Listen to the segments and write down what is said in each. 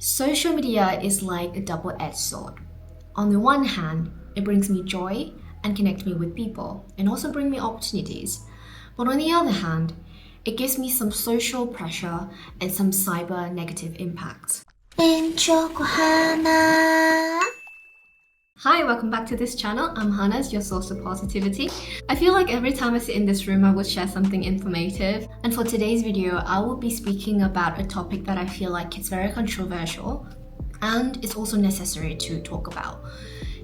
Social media is like a double-edged sword. On the one hand, it brings me joy and connects me with people and also bring me opportunities. But on the other hand, it gives me some social pressure and some cyber negative impacts. Hi, welcome back to this channel. I'm Hannah, your source of positivity. I feel like every time I sit in this room, I would share something informative. And for today's video, I will be speaking about a topic that I feel like is very controversial and it's also necessary to talk about.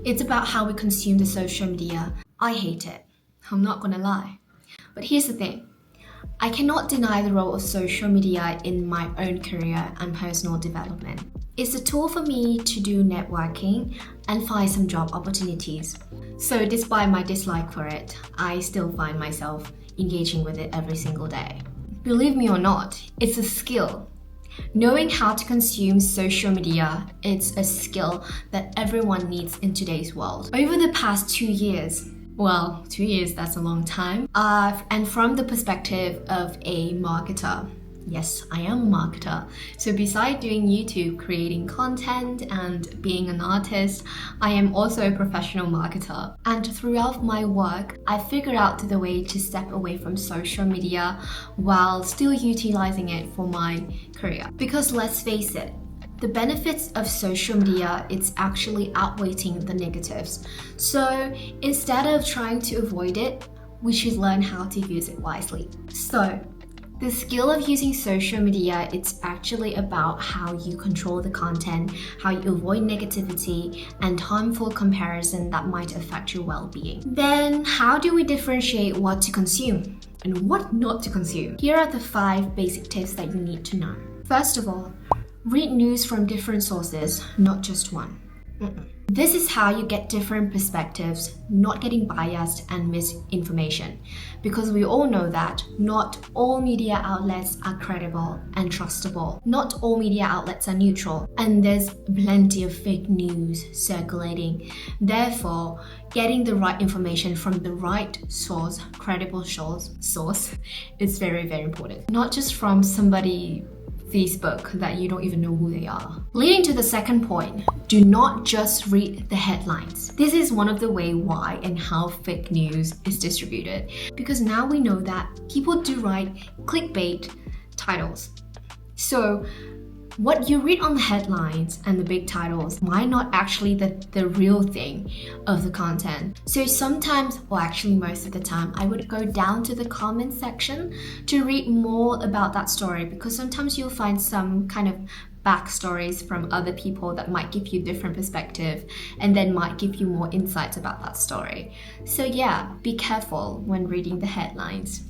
It's about how we consume the social media. I hate it. I'm not gonna lie. But here's the thing. I cannot deny the role of social media in my own career and personal development. It's a tool for me to do networking and find some job opportunities. So despite my dislike for it, I still find myself engaging with it every single day. Believe me or not, it's a skill. Knowing how to consume social media, it's a skill that everyone needs in today's world. Over the past 2 years, well, 2 years, that's a long time. And from the perspective of a marketer, yes, I am a marketer. So besides doing YouTube, creating content and being an artist, I am also a professional marketer. And throughout my work, I figured out the way to step away from social media while still utilizing it for my career. Because let's face it, the benefits of social media, it's actually outweighing the negatives. So instead of trying to avoid it, we should learn how to use it wisely. So the skill of using social media, it's actually about how you control the content, how you avoid negativity and harmful comparison that might affect your well-being. Then how do we differentiate what to consume and what not to consume? Here are the 5 basic tips that you need to know. First of all, read news from different sources, not just one. This is how you get different perspectives, not getting biased and misinformation. Because we all know that not all media outlets are credible and trustable. Not all media outlets are neutral, and there's plenty of fake news circulating. Therefore, getting the right information from the right source, credible source, is very, very important. Not just from somebody Facebook that you don't even know who they are. Leading to the second point, do not just read the headlines. This is one of the way why and how fake news is distributed, because now we know that people do write clickbait titles. So what you read on the headlines and the big titles might not actually the real thing of the content. So sometimes, or actually most of the time, I would go down to the comment section to read more about that story, because sometimes you'll find some kind of backstories from other people that might give you different perspective and then might give you more insights about that story. So yeah, be careful when reading the headlines.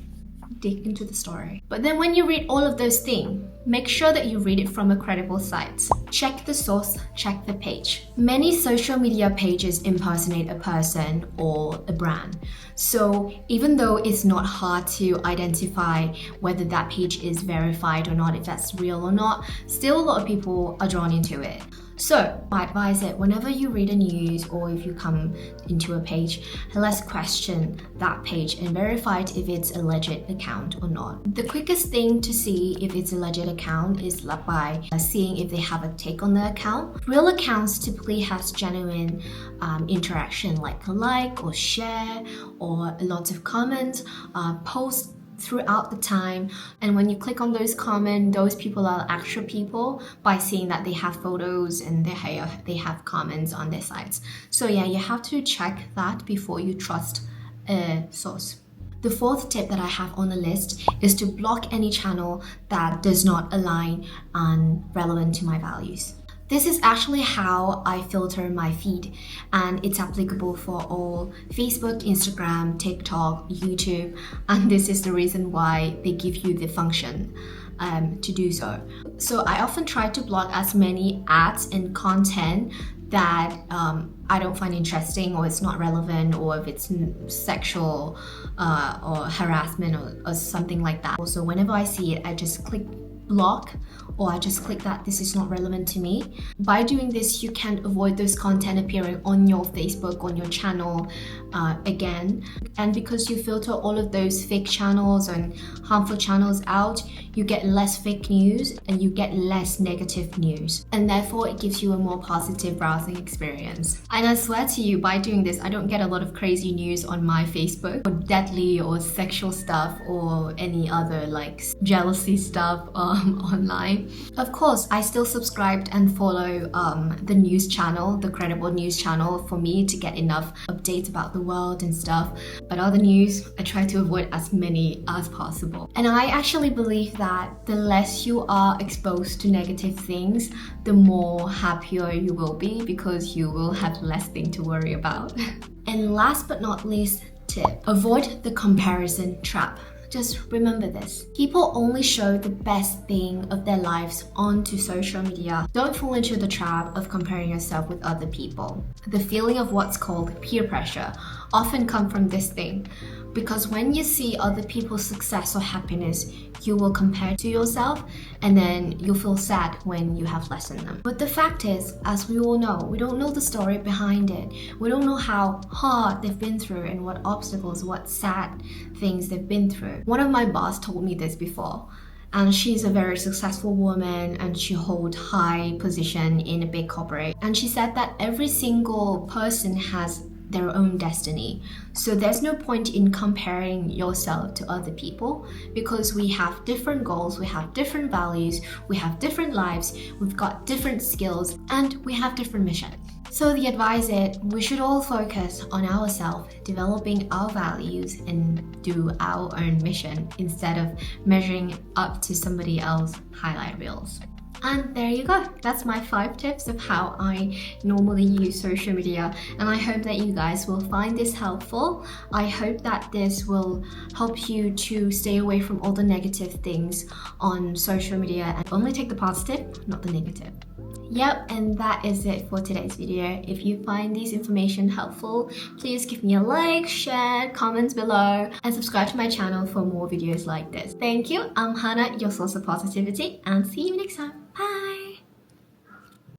Dig into the story. But then when you read all of those things, make sure that you read it from a credible site. Check the source, check the page. Many social media pages impersonate a person or a brand. So even though it's not hard to identify whether that page is verified or not, if that's real or not, still a lot of people are drawn into it. So my advice is whenever you read a news or if you come into a page, let's question that page and verify it if it's a legit account or not. The quickest thing to see if it's a legit account is by seeing if they have a take on the account. Real accounts typically has genuine interaction, like a like or share or lots of comments, posts throughout the time, and when you click on those comments, those people are actual people by seeing that they have photos and they have comments on their sites. So yeah, you have to check that before you trust a source. The 4th tip that I have on the list is to block any channel that does not align and relevant to my values. This is actually how I filter my feed, and it's applicable for all Facebook, Instagram, TikTok, YouTube, and this is the reason why they give you the function to do so. So I often try to block as many ads and content that I don't find interesting, or it's not relevant, or if it's sexual or harassment or something like that. Also, whenever I see it, I just click block, or I just click that this is not relevant to me. By doing this, you can avoid those content appearing on your Facebook, on your channel again. And because you filter all of those fake channels and harmful channels out, you get less fake news and you get less negative news. And therefore, it gives you a more positive browsing experience. And I swear to you, by doing this, I don't get a lot of crazy news on my Facebook, or deadly or sexual stuff, or any other like jealousy stuff online. Of course, I still subscribed and follow the news channel, the credible news channel, for me to get enough updates about the world and stuff. But other news, I try to avoid as many as possible. And I actually believe that the less you are exposed to negative things, the more happier you will be, because you will have less thing to worry about. And last but not least tip, avoid the comparison trap. Just remember this. People only show the best thing of their lives onto social media. Don't fall into the trap of comparing yourself with other people. The feeling of what's called peer pressure often comes from this thing, because when you see other people's success or happiness, you will compare to yourself, and then you'll feel sad when you have less than them. But the fact is, as we all know, we don't know the story behind it. We don't know how hard they've been through and what obstacles, what sad things they've been through. One of my boss told me this before, and she's a very successful woman and she holds high position in a big corporate. And she said that every single person has their own destiny. So there's no point in comparing yourself to other people, because we have different goals, we have different values, we have different lives, we've got different skills, and we have different missions. So the advice is we should all focus on ourselves, developing our values and do our own mission instead of measuring up to somebody else's highlight reels. And there you go. That's my 5 tips of how I normally use social media. And I hope that you guys will find this helpful. I hope that this will help you to stay away from all the negative things on social media and only take the positive, not the negative. Yep, and that is it for today's video. If you find this information helpful, please give me a like, share, comments below, and subscribe to my channel for more videos like this. Thank you. I'm Hannah, your source of positivity, and see you next time. Bye!